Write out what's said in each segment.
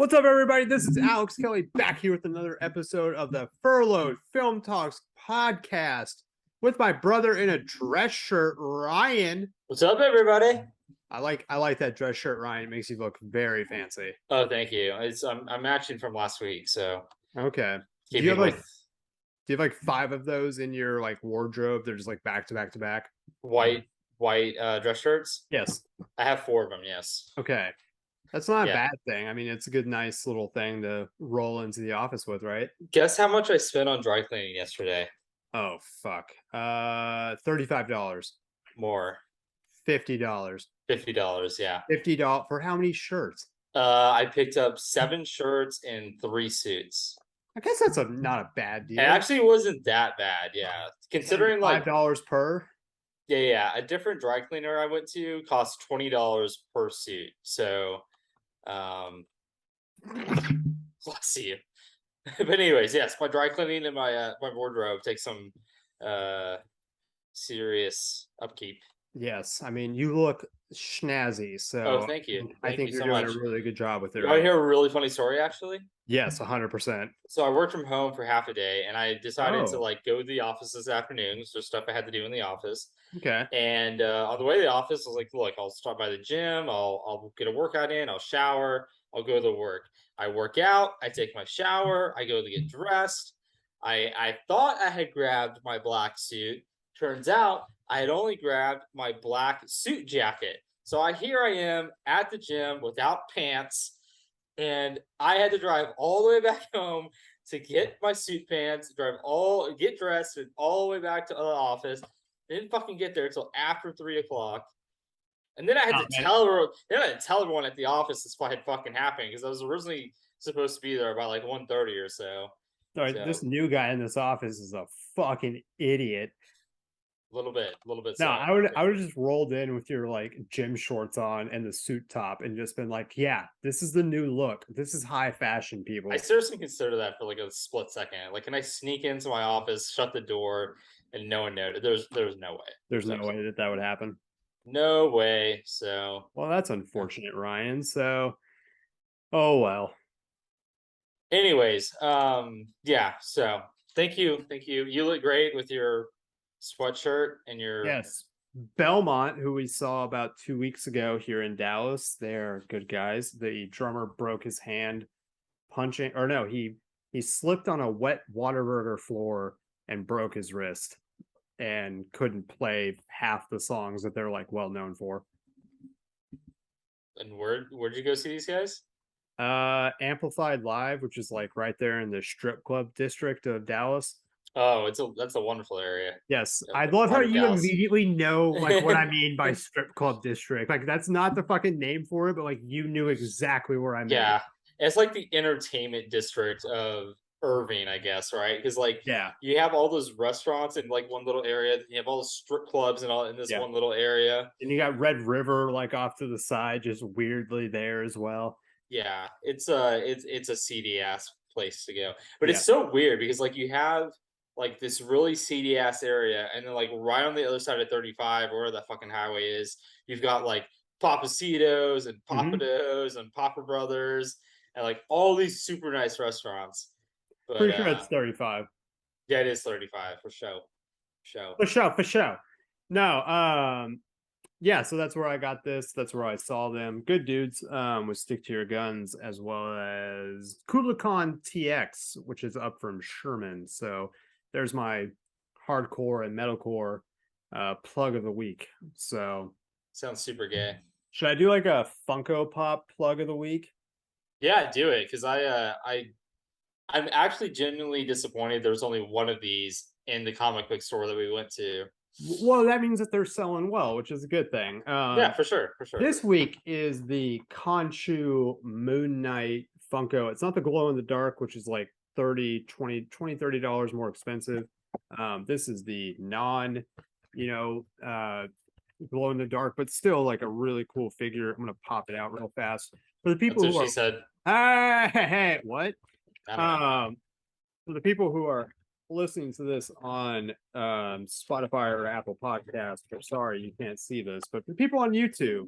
What's up, everybody? This is Alex Kelly back here with another episode of the Furloughed Film Talks podcast with my brother in a dress shirt, Ryan. What's up, everybody? I like that dress shirt, Ryan. It makes you look very fancy. Oh, thank you. I'm matching from last week, so Okay. Do you have keeping with like five of those in your like wardrobe? They're just like back to back to back. white dress shirts. Yes. I have 4 of them. Yes. Okay. That's not a Yeah. bad thing. I mean, it's a good, nice little thing to roll into the office with, right? Guess how much I spent on dry cleaning yesterday? Oh fuck. $35. More. $50. $50. Yeah. $50 for how many shirts? I picked up 7 shirts and 3 suits. I guess that's not a bad deal. It actually wasn't that bad. Yeah, considering like $5 per. yeah. A different dry cleaner I went to cost $20 per suit. So, bless you. But anyways, yes, my dry cleaning and my wardrobe takes some serious upkeep. Yes, I mean you look snazzy, so Oh, thank you. I Thank think you you're so doing much. a really good job with it. You want to hear a really funny story, actually? Yes, 100%. So I worked from home for half a day, and I decided to Oh, like go to the office this afternoon. So stuff I had to do in the office. okay. And on the way to the office, I was like, "Look, I'll stop by the gym. I'll get a workout in. I'll shower. I'll go to work. I work out. I take my shower. I go to get dressed. I thought I had grabbed my black suit. Turns out I had only grabbed my black suit jacket. So here I am at the gym without pants, and I had to drive all the way back home to get my suit pants, get dressed, and all the way back to the office. Didn't fucking get there until after 3 o'clock. And then I had Oh, to man. tell everyone at the office this had fucking happened because I was originally supposed to be there by like 1:30 or so. All right, So this new guy in this office is a fucking idiot. a little bit No, so. I would have just rolled in with your like gym shorts on and the suit top and just been like, yeah, this is the new look. This is high fashion, people. I seriously consider that for like a split second. Like, can I sneak into my office, shut the door, and no one noticed? There's no way. There's no way that would happen. No way. So, Well, that's unfortunate, Ryan. So, oh well. anyways, yeah. So, thank you. You look great with your sweatshirt and your Yes. Belmont, who we saw about 2 weeks ago here in Dallas, they're good guys. The drummer broke his hand punching, or no, he slipped on a wet Whataburger floor and broke his wrist and couldn't play half the songs that they're like well known for. and where'd you go see these guys? Amplified Live, which is like right there in the strip club district of Dallas. Oh, that's a wonderful area. Yes, of I love how part of you Dallas. immediately know like what I mean by strip club district. Like that's not the fucking name for it, but like you knew exactly where I meant. Yeah, it's like the entertainment district of Irving, I guess, right? Because like Yeah, you have all those restaurants in like one little area. You have all the strip clubs and all in this yeah. one little area. And you got Red River like off to the side, just weirdly there as well. Yeah, it's a seedy ass place to go. But Yeah, it's so weird because like you have like this really seedy ass area, and then like right on the other side of 35, or where the fucking highway is, you've got like Papacitos and hmm Papados and Papa Brothers and like all these super nice restaurants. But pretty sure it's 35. yeah, it is 35 for sure. Show. For sure. No, yeah, so that's where I got this. That's where I saw them. Good dudes with Stick to Your Guns, as well as Kublai TX, which is up from Sherman. So there's my hardcore and metalcore plug of the week. So Sounds super gay. should I do like a Funko Pop plug of the week? Yeah, do it because I'm actually genuinely disappointed there's only one of these in the comic book store that we went to. Well, that means that they're selling well, which is a good thing. Yeah, for sure, for sure. This week is the Conchu Moon Knight Funko. It's not the glow in the dark, which is like $30 more expensive. This is the non, glow in the dark, but still like a really cool figure. I'm gonna pop it out real fast for the people That's who what are. she said. Hey, what? I don't know. For the people who are listening to this on Spotify or Apple Podcasts, I'm sorry you can't see this, but for people on YouTube,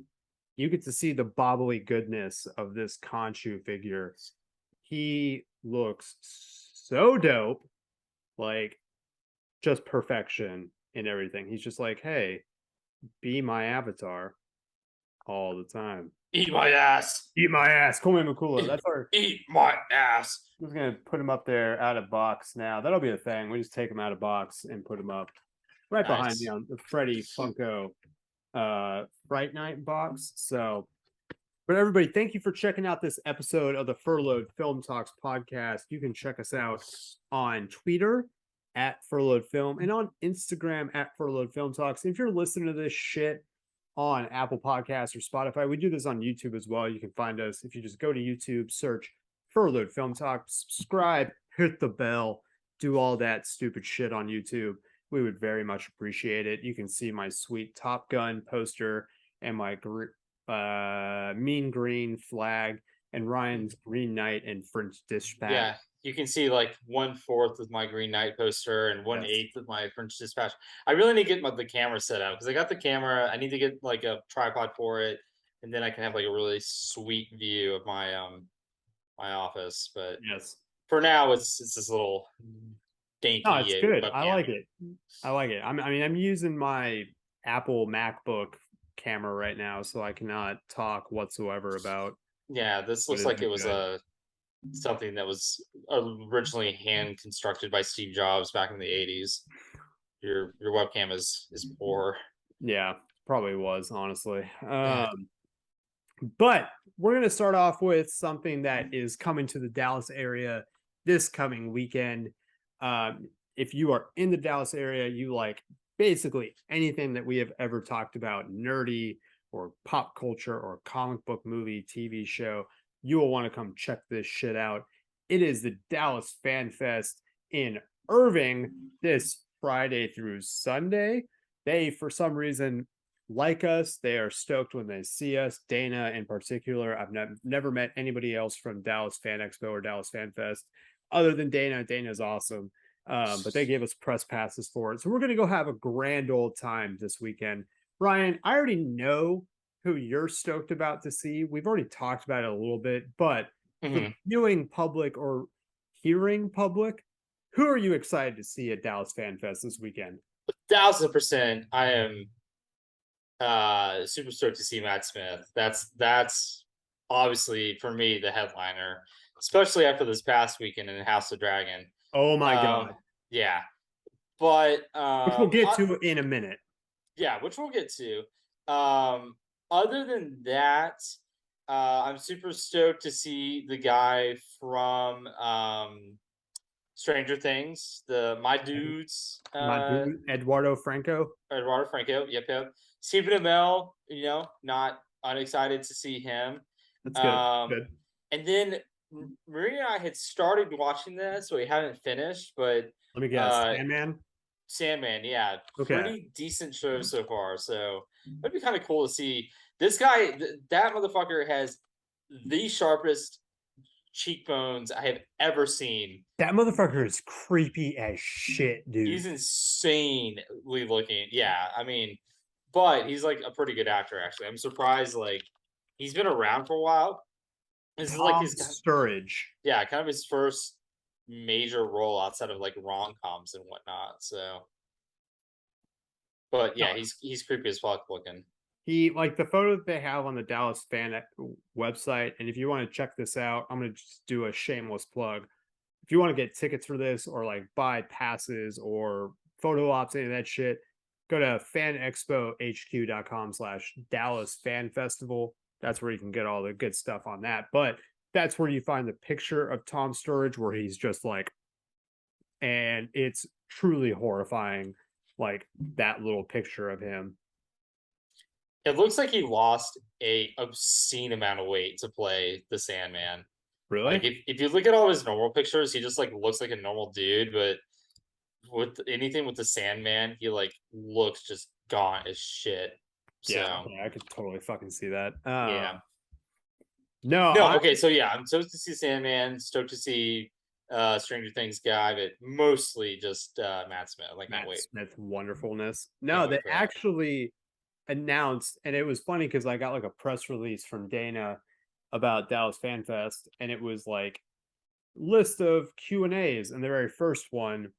you get to see the bobbly goodness of this Khonshu figure. He looks so dope, like just perfection in everything. He's just like, hey, be my avatar all the time. Eat my ass. Eat my ass, Kome Makula. Eat, That's our. eat my ass. I'm just gonna put him up there out of box now. That'll be a thing. We just take him out of box and put him up right behind me Nice. on the Freddy Funko Fright Night box. So, but everybody, thank you for checking out this episode of the Furloughed Film Talks podcast. You can check us out on Twitter at Furloughed Film and on Instagram at Furloughed Film Talks. If you're listening to this shit on Apple Podcasts or Spotify, we do this on YouTube as well. You can find us if you just go to YouTube, search Furloughed Film Talks, subscribe, hit the bell, do all that stupid shit on YouTube. We would very much appreciate it. You can see my sweet Top Gun poster and my mean green flag and Ryan's Green Knight and French Dispatch. Yeah, you can see like 1/4 of my Green Knight poster and 1/8 Yes. of my French Dispatch. I really need to get the camera set up because I got the camera. I need to get like a tripod for it, and then I can have like a really sweet view of my office. But Yes. for now, it's this little dainty No, it's good. I webcam. like it. I like it. I mean, I'm using my Apple MacBook camera right now, so I cannot talk whatsoever about Yeah, this what looks isn't like it was good. something that was originally hand constructed by Steve Jobs back in the 80s. Your webcam is poor. Yeah, probably was, honestly. Yeah. But we're going to start off with something that is coming to the Dallas area this coming weekend. If you are in the Dallas area, you like basically anything that we have ever talked about, nerdy or pop culture or comic book movie, TV show, you will want to come check this shit out. It is the Dallas Fan Fest in Irving this Friday through Sunday. They, for some reason, like us. They are stoked when they see us. Dana, in particular, I've never met anybody else from Dallas Fan Expo or Dallas Fan Fest other than Dana. Dana's awesome. But they gave us press passes for it. So we're going to go have a grand old time this weekend. Ryan, I already know who you're stoked about to see. We've already talked about it a little bit, but for the viewing public or hearing public, who are you excited to see at Dallas Fan Fest this weekend? 1000%. I am super stoked to see Matt Smith. That's obviously for me the headliner, especially after this past weekend in House of Dragon. Oh my God. Yeah, but Which we'll get to in a minute. yeah, which we'll get to. Other than that, I'm super stoked to see the guy from Stranger Things, my dudes, My dude, Eduardo Franco. Eduardo Franco. Yep. Stephen Amell, not unexcited to see him. That's good. Good. And then Maria and I had started watching this, so we haven't finished, but Let me guess. Sandman. Sandman, yeah, Okay. pretty decent show so far. So that'd be kind of cool to see. This guy, that motherfucker has the sharpest cheekbones I have ever seen. That motherfucker is creepy as shit, dude. He's insanely looking. Yeah, I mean, but he's like a pretty good actor, actually. I'm surprised, like, he's been around for a while. This is like his Sturridge. Yeah, kind of his first major role outside of like rom-coms and whatnot. So, but yeah, he's creepy as fuck looking. He, like, the photo that they have on the Dallas Fan website, and if you want to check this out, I'm gonna just do a shameless plug. If you want to get tickets for this or like buy passes or photo ops, any of that shit, go to fanexpohq.com/Dallas Fan Festival. That's where you can get all the good stuff on that. But that's where you find the picture of Tom Sturridge where he's just like, and it's truly horrifying, like that little picture of him. It looks like he lost a obscene amount of weight to play the Sandman. Really? Like if you look at all his normal pictures, he just like looks like a normal dude, but with anything with the Sandman, he like looks just gaunt as shit. So yeah, I could totally fucking see that. yeah. No, okay, so yeah, I'm stoked to see Sandman, stoked to see Stranger Things guy, but mostly just Matt Smith. Like Matt wait. Smith wonderfulness. No, they actually announced, and it was funny because I got like a press release from Dana about Dallas Fan Fest, and it was like list of Q&As, and the very first one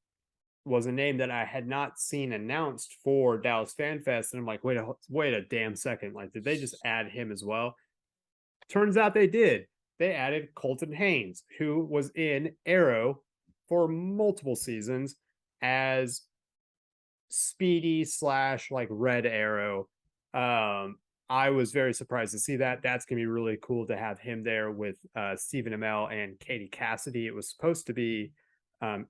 was a name that I had not seen announced for Dallas Fan Fest, and I'm like, wait a damn second, like, did they just add him as well? Turns out they did. They added Colton Haynes, who was in Arrow for multiple seasons as Speedy slash like Red Arrow. I was very surprised to see that. That's gonna be really cool to have him there with Stephen Amell and Katie Cassidy. It was supposed to be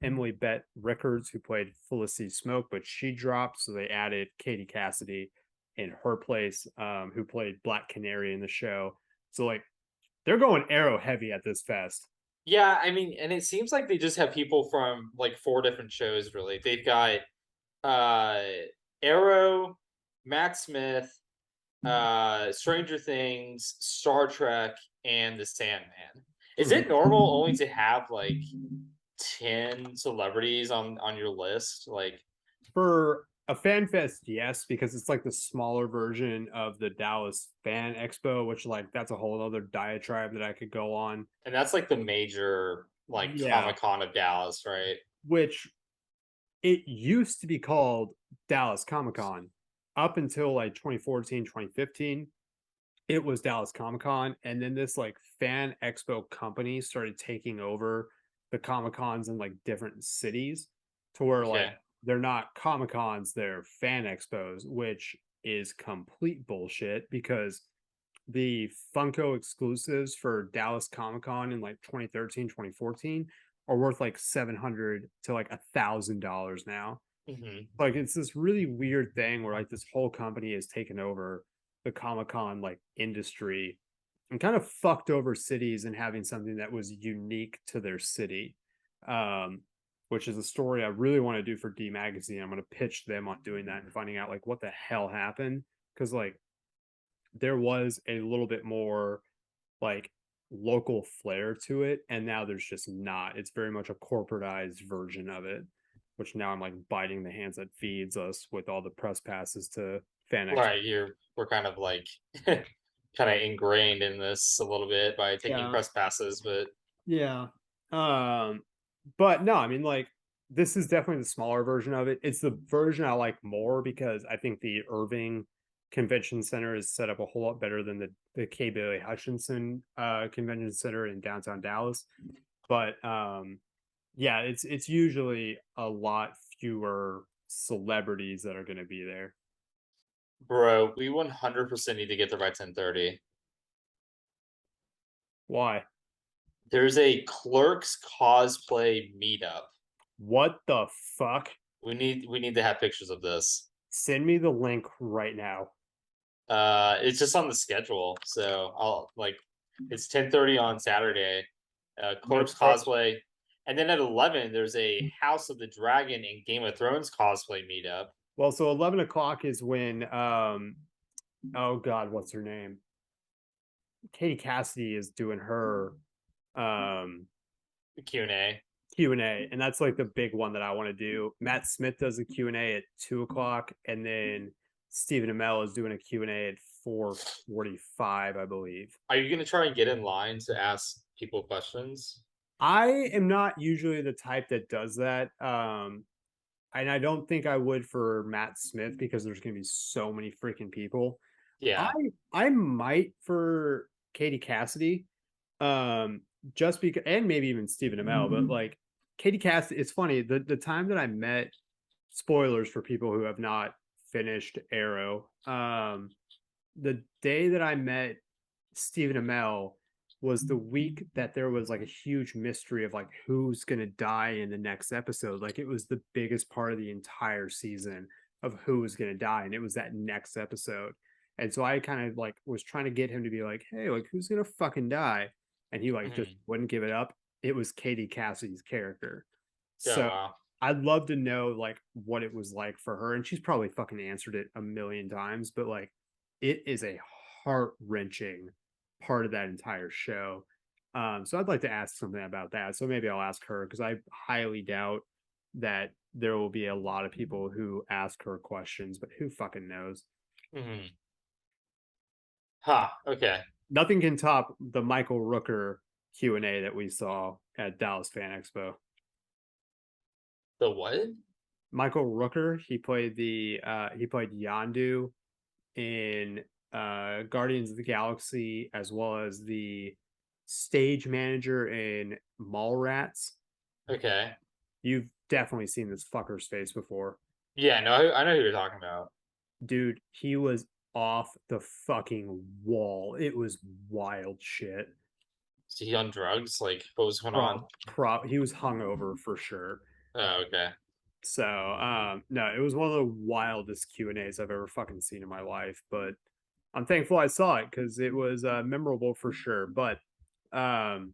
Emily Bett Rickards, who played Felicity Smoke, but she dropped, so they added Katie Cassidy in her place, who played Black Canary in the show. So like they're going Arrow heavy at this fest. Yeah, I mean, and it seems like they just have people from like 4 different shows really. They've got uh Arrow, Matt Smith, Stranger Things, Star Trek, and The Sandman. Is Mhm. it normal only to have like 10 celebrities on your list? Like, For a fan fest, yes, because it's like the smaller version of the Dallas Fan Expo, which like that's a whole other diatribe that I could go on. and that's like the major like Yeah, Comic Con of Dallas, right? which it used to be called Dallas Comic Con up until like 2014, 2015. It was Dallas Comic Con, and then this like fan expo company started taking over the Comic Cons in like different cities to where like Okay. they're not Comic Cons, they're fan expos, which is complete bullshit because the Funko exclusives for Dallas Comic Con in like 2013, 2014 are worth like 700 to like $1,000 now. Hmm. Like it's this really weird thing where like this whole company has taken over the Comic Con like industry and kind of fucked over cities and having something that was unique to their city. Um, which is a story I really want to do for D Magazine. I'm going to pitch them on doing that and finding out like what the hell happened because like there was a little bit more like local flair to it, and now there's just not. It's very much a corporatized version of it, which now I'm like biting the hands that feeds us with all the press passes to Fan Expo. Right, we're kind of like kind of ingrained in this a little bit by taking Yeah, press passes, but yeah. Um, but no, I mean like this is definitely the smaller version of it. It's the version I like more because I think the Irving Convention Center is set up a whole lot better than the K. Bailey Hutchinson Convention Center in downtown Dallas. But yeah, it's usually a lot fewer celebrities that are going to be there. bro, we 100% need to get there by 10:30. Why? There's a Clerks cosplay meetup. What the fuck? We need to have pictures of this. Send me the link right now. It's just on the schedule, so I'll like it's 10:30 on Saturday. I'm gonna Clerks check. cosplay, and then at 11 there's a House of the Dragon and Game of Thrones cosplay meetup. Well, so 11 o'clock is when oh god, what's her name? Katie Cassidy is doing her um Q&A. Q&A, and that's like the big one that I want to do. Matt Smith does a Q&A at 2 o'clock, and then Stephen Amell is doing a Q&A at 4:45, I believe. Are you gonna try and get in line to ask people questions? I am not usually the type that does that. And I don't think I would for Matt Smith because there's going to be so many freaking people. I Yeah. I might for Katie Cassidy, um, just because, and maybe even Stephen Amell, but like Katie Cassidy, it's funny the time that I met. Spoilers for people who have not finished Arrow. The day that I met Stephen Amell was the week that there was like a huge mystery of like who's gonna die in the next episode. Like it was the biggest part of the entire season of who was gonna die, and it was that next episode. And so I kind of like was trying to get him to be like, hey, like who's gonna fucking die? And he like just Mhm. wouldn't give it up. It was Katie Cassidy's character. Oh So wow. I'd love to know like what it was like for her. And she's probably fucking answered it a million times, but like it is a heart wrenching part of that entire show. So I'd like to ask something about that. So maybe I'll ask her because I highly doubt that there will be a lot of people who ask her questions, but who fucking knows? Hmm. Huh. Okay. Nothing can top the Michael Rooker Q&A that we saw at Dallas Fan Expo. The what? Michael Rooker, he played Yondu in Guardians of the Galaxy, as well as the stage manager in Mallrats. Okay. You've definitely seen this fucker's face before. Yeah. No, I know who you're talking about. Dude, he was off the fucking wall. It was wild shit. Is he on drugs? Like, what was going on? He was hungover for sure. Oh, okay. So, no, it was one of the wildest Q&As I've ever fucking seen in my life, but I'm thankful I saw it because it was memorable for sure. But no,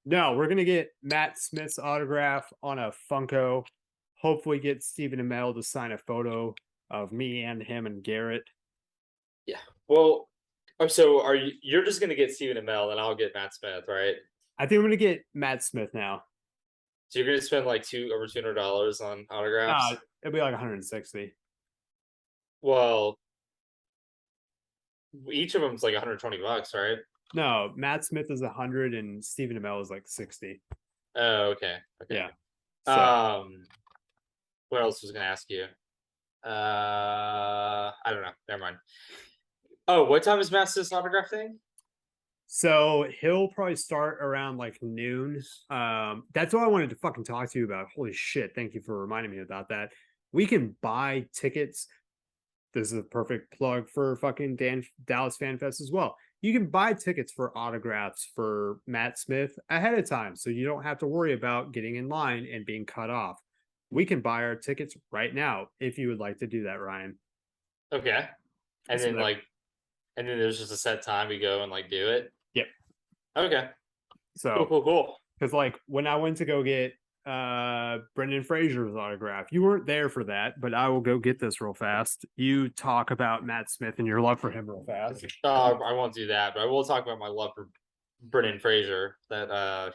we're gonna get Matt Smith's autograph on a Funko. Hopefully, get Stephen Amell to sign a photo of me and him and Garrett. Yeah. Well, so are you? You're just gonna get Stephen Amell, and I'll get Matt Smith, right? I think I'm gonna get Matt Smith now. So you're gonna spend like over $200 on autographs? It'll be like 160. Well, each of them's like 120 bucks, right? No, Matt Smith is 100 and Stephen Amell is like 60. Oh, okay. Okay. Yeah. So What else was I gonna ask you? I don't know. Never mind. Oh, what time is Matt's autograph thing? So he'll probably start around like noon. That's what I wanted to fucking talk to you about. Holy shit. Thank you for reminding me about that. We can buy tickets. This is a perfect plug for fucking Dallas Fan Fest as well. You can buy tickets for autographs for Matt Smith ahead of time. So you don't have to worry about getting in line and being cut off. We can buy our tickets right now if you would like to do that, Ryan. Okay. And So then like and then there's just a set time we go and like do it. yep. Okay. So Cool. because like when I went to go get Brendan Fraser's autograph, you weren't there for that, but I will go get this real fast. You talk about Matt Smith and your love for him real fast. I won't do that, but I will talk about my love for Brendan Fraser, that of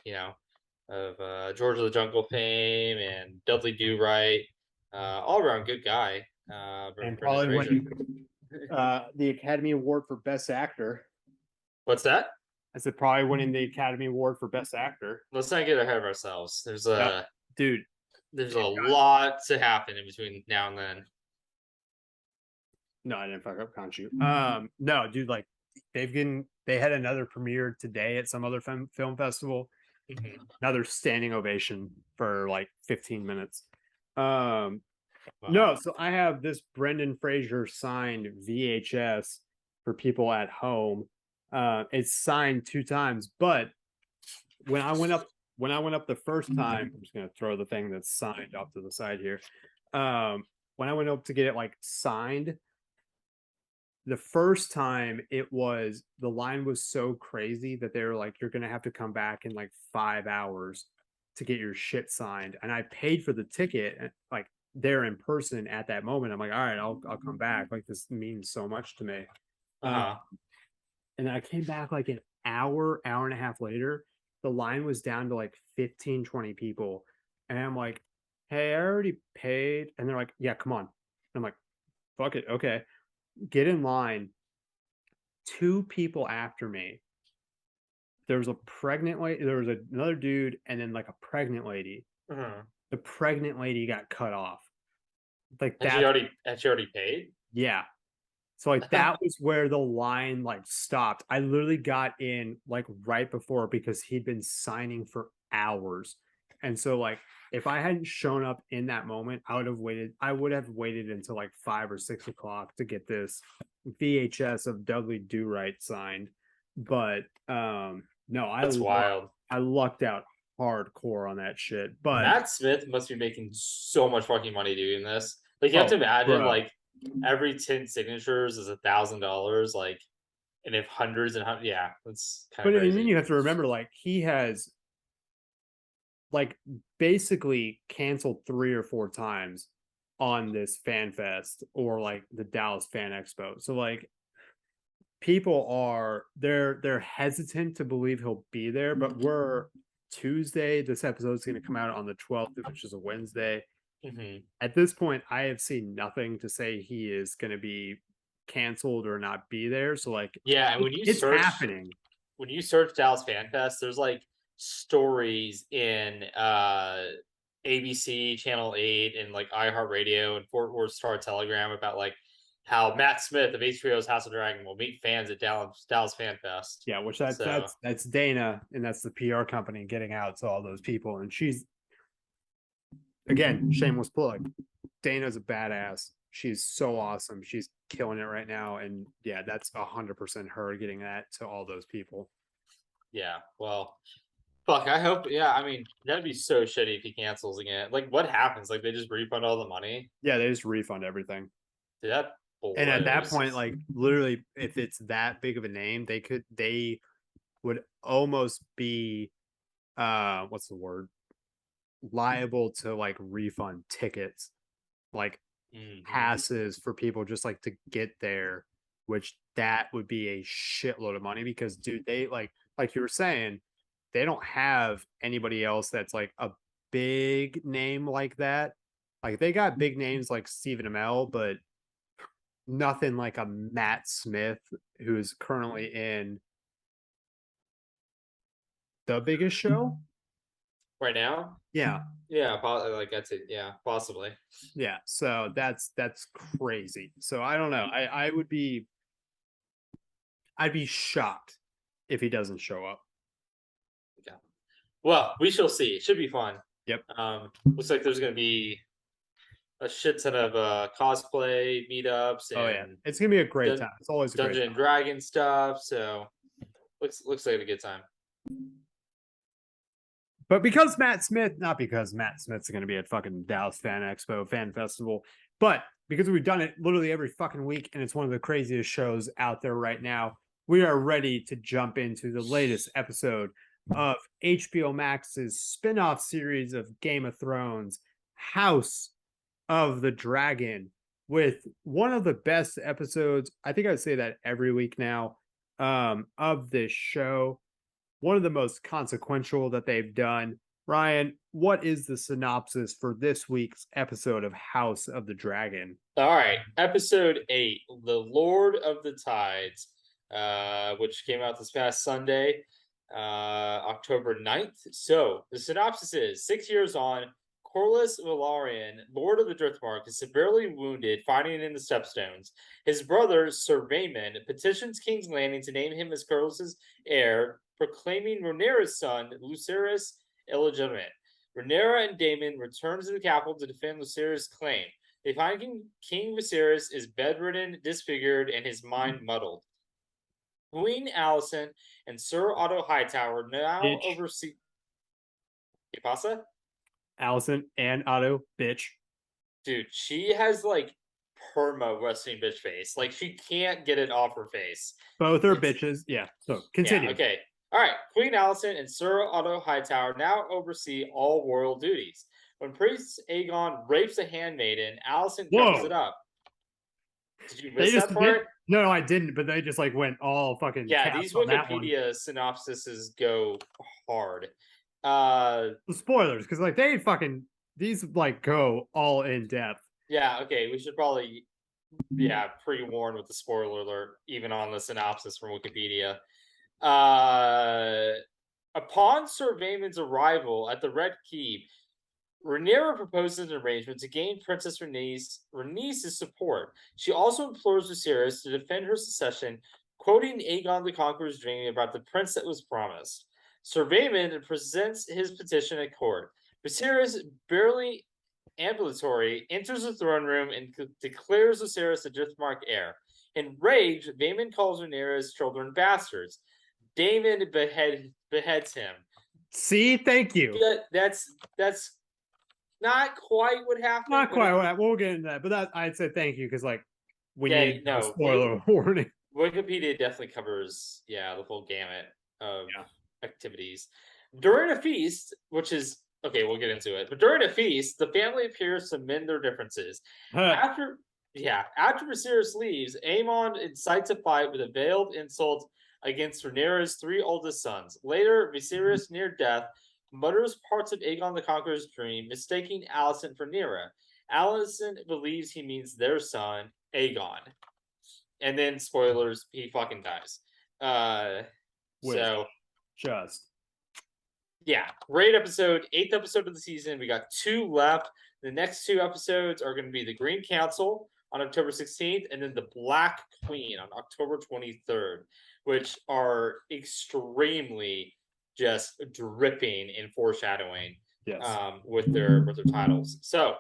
George of the Jungle fame and Dudley Do Right, all around good guy. And Brendan probably Fraser. winning the Academy Award for Best Actor. What's that? I said probably winning the Academy Award for Best Actor. Let's not get ahead of ourselves. Dude, There's a lot to happen in between now and then. no, I didn't fuck up Conchu. No, dude, like they had another premiere today at some other film festival. Mhm. Another standing ovation for like 15 minutes. Wow. No, so I have this Brendan Fraser signed VHS for people at home. It's signed 2 times, but when I went up the first time, I'm just gonna throw the thing that's signed off to the side here. When I went up to get it like signed, the first time the line was so crazy that they were like, you're gonna have to come back in like 5 hours to get your shit signed. And I paid for the ticket like there in person at that moment. I'm like, all right, I'll come back. Like this means so much to me. Uh-huh. And then I came back like an hour and a half later. The line was down to like 15, 20 people. And I'm like, hey, I already paid. And they're like, yeah, come on. And I'm like, fuck it. Okay. Get in line. 2 people after me. There was a pregnant lady. There was another dude and then like a pregnant lady. Uh-huh. The pregnant lady got cut off. Like Had she already paid? yeah. So like that was where the line like stopped. I literally got in like right before because he'd been signing for hours. And so like if I hadn't shown up in that moment, I would have waited until like 5 or 6 o'clock to get this VHS of Dudley Do Right signed. But no, That's wild. I lucked out hardcore on that shit. But Matt Smith must be making so much fucking money doing this. Like you have to imagine bro. like every 10 signatures is $1,000, like, and if hundreds and hundreds, yeah, that's kind of But and then crazy. you have to remember, like, he has like basically canceled 3 or 4 times on this fan fest or like the Dallas Fan Expo. So like people are they're hesitant to believe he'll be there, but we're Tuesday. This episode is going to come out on the 12th, which is a Wednesday. Mm-hmm. At this point, I have seen nothing to say he is going to be canceled or not be there. So like, Yeah, and when you it's search happening. Dallas Fan Fest, there's like stories in ABC, Channel 8, and like iHeartRadio and Fort Worth Star Telegram about like how Matt Smith of HBO's House of Dragon will meet fans at Dallas Fan Fest. Yeah, which So that's Dana, and that's the PR company getting out to all those people. And she's, again, shameless plug. Dana's a badass. She's so awesome. She's killing it right now. And yeah, that's 100% her getting that to all those people. yeah, well, fuck. I hope. Yeah, I mean that'd be so shitty if he cancels again. Like, what happens? Like, they just refund all the money? Yeah, they just refund everything. Dude, that And at that blows. point, like literally, if it's that big of a name, they would almost be what's the word? Liable to like refund tickets, like passes for people just like to get there, which that would be a shitload of money because dude, they like you were saying, they don't have anybody else that's like a big name like that. Like they got big names like Stephen Amell, but nothing like a Matt Smith who's currently in the biggest show. Right now. Yeah. Yeah, like that's it. Yeah, possibly. Yeah. So that's crazy. So I don't know. I'd be shocked if he doesn't show up. Yeah. Well, we shall see. It should be fun. Yep. Looks like there's going to be a shit ton of cosplay meetups Oh yeah. and It's gonna be a great time. It's always a great Dungeon time. and Dragon stuff. So looks like a good time. But because Matt Smith, not because Matt Smith's going to be at fucking Dallas Fan Expo Fan Festival, but because we've done it literally every fucking week and it's one of the craziest shows out there right now, we are ready to jump into the latest episode of HBO Max's spin-off series of Game of Thrones, House of the Dragon, with one of the best episodes. I think I say that every week now, of this show, one of the most consequential that they've done. Ryan, what is the synopsis for this week's episode of House of the Dragon? All right, episode 8, The Lord of the Tides, which came out this past Sunday, October 9th. So the synopsis is 6 years on, Corlys Velaryon, Lord of the Driftmark, is severely wounded fighting in the Stepstones. His brother, Sir Raymond, petitions King's Landing to name him as Corlys's heir, proclaiming Rhaenyra's son, Lucerys, illegitimate. Rhaenyra and Daemon return to the capital to defend Lucerys' claim. They find King Viserys is bedridden, disfigured, and his mind muddled. Queen Alicent and Sir Otto Hightower now Bitch. oversee. ¿Qué pasa? Alicent and Otto, bitch. Dude, she has like perma resting bitch face. Like she can't get it off her face. Both are bitches. Yeah. So continue. Yeah, okay. All right. Queen Alicent and Sir Otto Hightower now oversee all royal duties. When Priest Aegon rapes a handmaiden, Alicent covers it up. Did you miss that part? No, I didn't. But they just like went all fucking. Yeah, these Wikipedia synopsises go hard. The spoilers, because like they fucking these like go all in depth. Yeah. Okay. We should probably pre-warn with the spoiler alert, even on the synopsis from Wikipedia. Upon Sir Vaemon's arrival at the Red Keep, Rhaenyra proposes an arrangement to gain Princess Rhaenys' support. She also implores Viserys to defend her succession, quoting Aegon the Conqueror's dream about the prince that was promised. Sir Vaemond presents his petition at court. Viserys, barely ambulatory, enters the throne room and declares Viserys the Driftmark heir. In rage, Vaemond calls Rhaenyra's children bastards. Daemon beheads him. See, thank you. That's not quite what happened. Not quite. We'll get into that, but I'd say thank you because like we need no spoiler warning. Wikipedia definitely covers the full gamut of activities during a feast, which is okay. We'll get into it, but during a feast, the family appears to mend their differences. After Viserys leaves, Aemon incites a fight with a veiled insult against Rhaenyra's 3 oldest sons. Later, Viserys, near death, mutters parts of Aegon the Conqueror's dream, mistaking Alicent for Rhaenyra. Alicent believes he means their son, Aegon. and then spoilers, he fucking dies. Which So just yeah, great episode. 8th episode of the season. We got 2 left. The next 2 episodes are going to be the Green Council on October 16th, and then the Black Queen on October 23rd, which are extremely just dripping in foreshadowing. yes. With their titles. So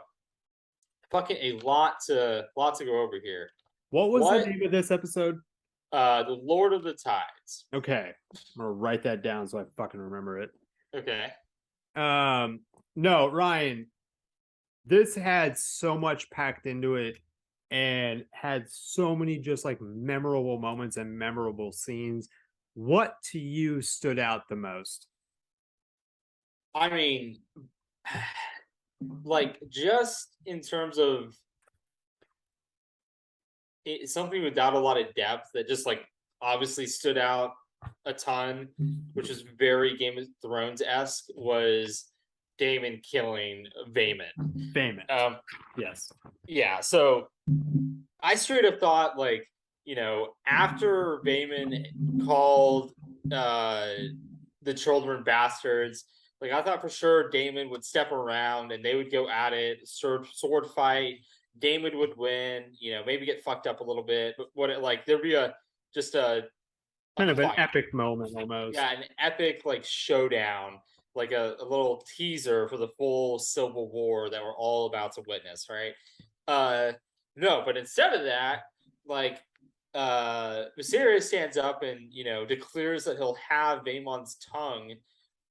fucking a lot to go over here. What was the What name of this episode? the Lord of the Tides. Okay, I'm gonna write that down so I fucking remember it. Okay. No, Ryan, this had so much packed into it and had so many just like memorable moments and memorable scenes. What to you stood out the most? I mean, like just in terms of something without a lot of depth that just like obviously stood out a ton, which is very Game of Thrones esque, was Daemon killing Vaemon. Famous. Yes. Yeah, so I straight up thought like, after Vaemon called the children bastards, like I thought for sure Daemon would step around and they would go at it, sword fight. Daemon would win, maybe get fucked up a little bit, but there'd be just a Kind of an fight. epic moment almost. Yeah, an epic like showdown, like a little teaser for the full Civil War that we're all about to witness, right? No, but instead of that, like Viserys stands up and declares that he'll have Vaemon's tongue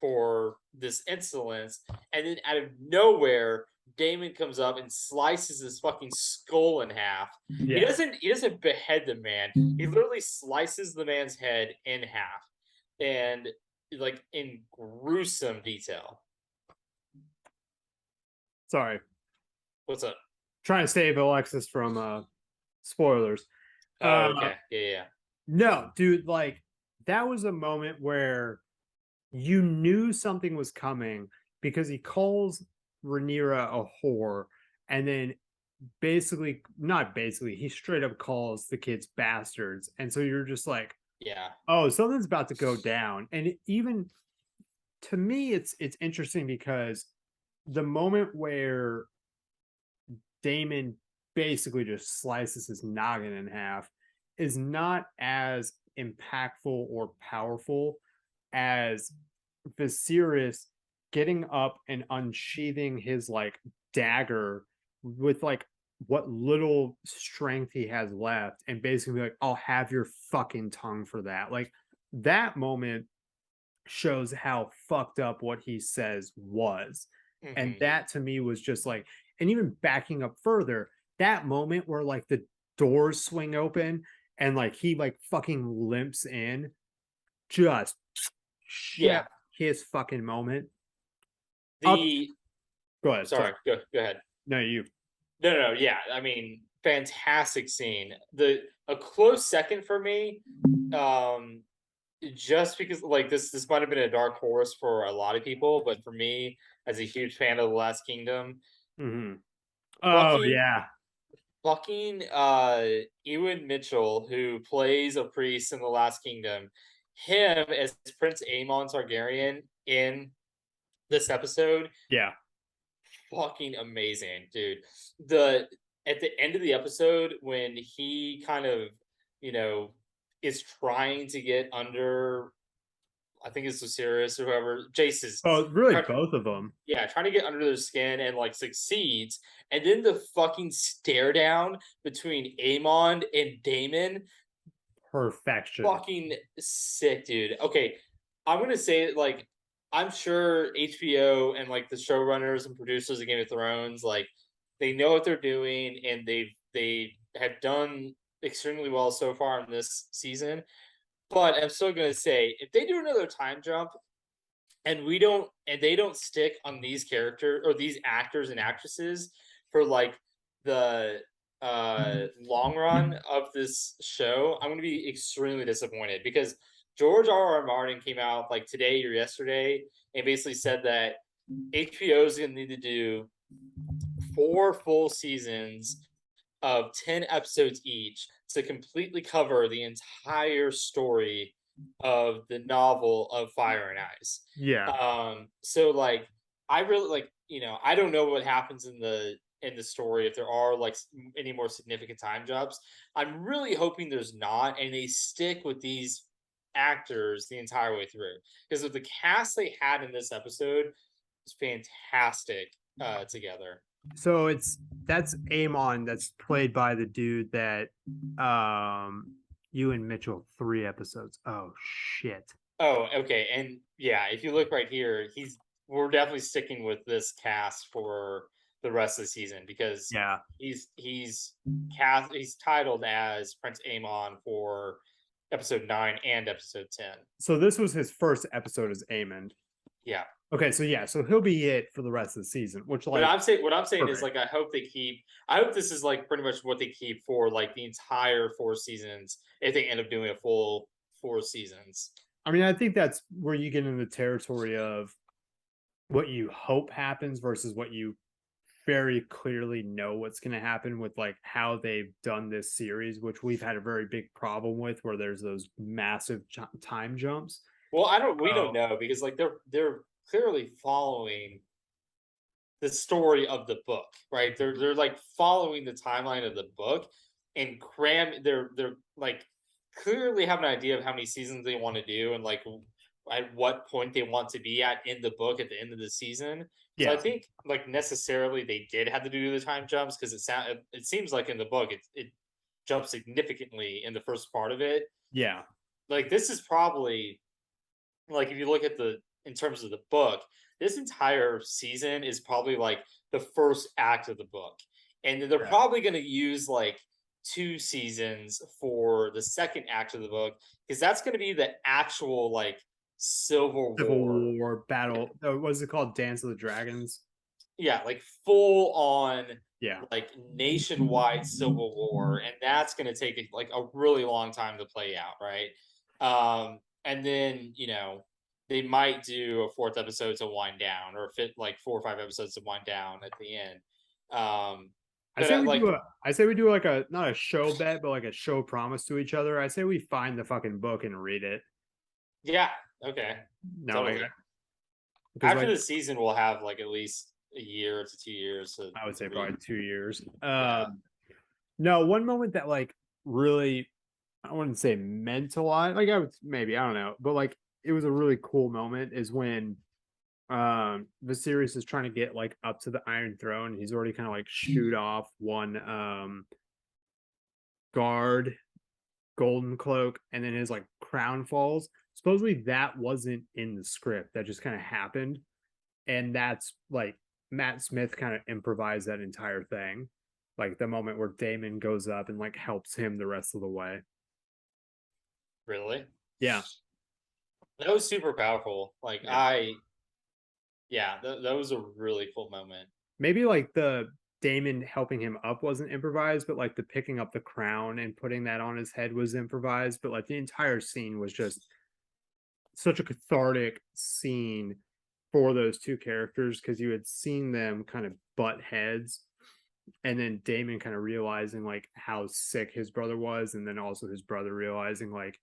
for this insolence, and then out of nowhere, Daemon comes up and slices his fucking skull in half. Yeah. He doesn't behead the man. He literally slices the man's head in half, and like in gruesome detail. Sorry. What's up? Trying to save Alexis from spoilers. Oh, okay. Yeah. No, dude, like that was a moment where you knew something was coming because he calls Rhaenyra a whore, and then he straight up calls the kids bastards, and so you're just like, Yeah. oh, something's about to go down. And even to me, it's interesting because the moment where Daemon basically just slices his noggin in half is not as impactful or powerful as Viserys getting up and unsheathing his like dagger with like what little strength he has left and basically like, I'll have your fucking tongue for that. Like that moment shows how fucked up what he says was. Mm-hmm. And that to me was just like, and even backing up further, that moment where like the doors swing open and like he like fucking limps in, just yeah, his fucking moment. Go ahead. Sorry. Go ahead. No, you. No. Yeah, I mean, fantastic scene. A close second for me, just because like this might have been a dark horse for a lot of people, but for me, as a huge fan of The Last Kingdom, yeah. Fucking Ewan Mitchell, who plays a priest in The Last Kingdom, him as Prince Aemon Targaryen in this episode, yeah, fucking amazing, dude. At the end of the episode when he kind of is trying to get under, I think it's Viserys or whoever, Jace's. Oh, really, both of them. Yeah, trying to get under their skin and like succeeds, and then the fucking stare down between Aemon and Daemon. Perfection. Fucking sick, dude. Okay, I'm gonna say like I'm sure HBO and like the showrunners and producers of Game of Thrones, like they know what they're doing and they have done extremely well so far in this season. But I'm still gonna say if they do another time jump and they don't stick on these characters or these actors and actresses for like the long run of this show, I'm gonna be extremely disappointed because George R.R. Martin came out like today or yesterday and basically said that HBO is gonna need to do 4 full seasons of 10 episodes each to completely cover the entire story of the novel of Fire and Ice. Yeah. So like I really like, I don't know what happens in the story if there are like any more significant time jumps. I'm really hoping there's not, and they stick with these actors the entire way through. Because of the cast they had in this episode was fantastic together. So that's Amon that's played by the dude that you and Mitchell 3 episodes. Oh shit. Oh, okay. And yeah, if you look right here, we're definitely sticking with this cast for the rest of the season because Yeah. he's titled as Prince Amon for episode 9 and episode 10. So this was his first episode as Amon. Yeah. Okay, so yeah, so he'll be it for the rest of the season, which But like what I'm saying is perfect. like I hope this is like pretty much what they keep for like the entire 4 seasons if they end up doing a full 4 seasons. I mean, I think that's where you get into the territory of what you hope happens versus what you very clearly know what's going to happen with like how they've done this series, which we've had a very big problem with, where there's those massive time jumps. Well, I don't we don't Oh, know because like they're clearly following the story of the book, right? They're like following the timeline of the book and they're like clearly have an idea of how many seasons they want to do and like at what point they want to be at in the book at the end of the season. So I yeah, think like necessarily they did have to do the time jumps because it seems like in the book it jumps significantly in the first part of it. yeah, Like this is probably like if you look at the in terms of the book, this entire season is probably like the first act of the book. And then they're yeah. probably going to use like 2 seasons for the second act of the book because that's going to be the actual like Civil Civil War. War battle. What is it called? Dance of the Dragons. Yeah, like full on Yeah, like nationwide Civil War, and that's going to take like a really long time to play out, right? And then they might do a fourth episode to wind down, or fit like 4 or 5 episodes to wind down at the end. Um, I but say we like, do a. I say we do like a not a show bet, but like a show promise to each other. I say we find the fucking book and read it. yeah, okay, No, like totally. because After like the season, we'll have like at least a year to 2 years I would to say read. probably 2 years. Yeah. No, one moment that like really, I wouldn't say meant a lot. Like I would maybe I don't know, but like it was a really cool moment is when Viserys is trying to get like up to the Iron Throne. He's already kind of like shoot off one guard golden cloak, and then his like crown falls. Supposedly that wasn't in the script. That just kind of happened, and that's like Matt Smith kind of improvised that entire thing. Like the moment where Damon goes up and like helps him the rest of the way. Really? Yeah. That was super powerful. Like Yeah. yeah, that was a really cool moment. Maybe like the Damon helping him up wasn't improvised, but like the picking up the crown and putting that on his head was improvised. But like the entire scene was just such a cathartic scene for those two characters because you had seen them kind of butt heads, and then Damon kind of realizing like how sick his brother was, and then also his brother realizing like,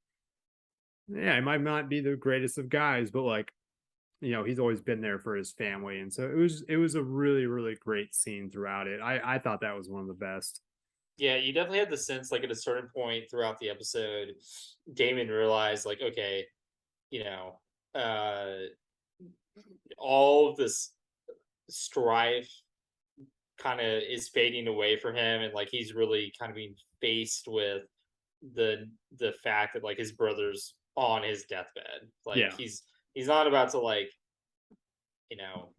yeah, he might not be the greatest of guys, but like, he's always been there for his family. And so it was a really, really great scene throughout it. I thought that was one of the best. Yeah, you definitely had the sense like at a certain point throughout the episode, Damon realized like, okay, you know, uh all of this strife kind of is fading away from him and like he's really kind of being faced with the fact that like his brother's on his deathbed. Like Yeah. he's not about to like, you know,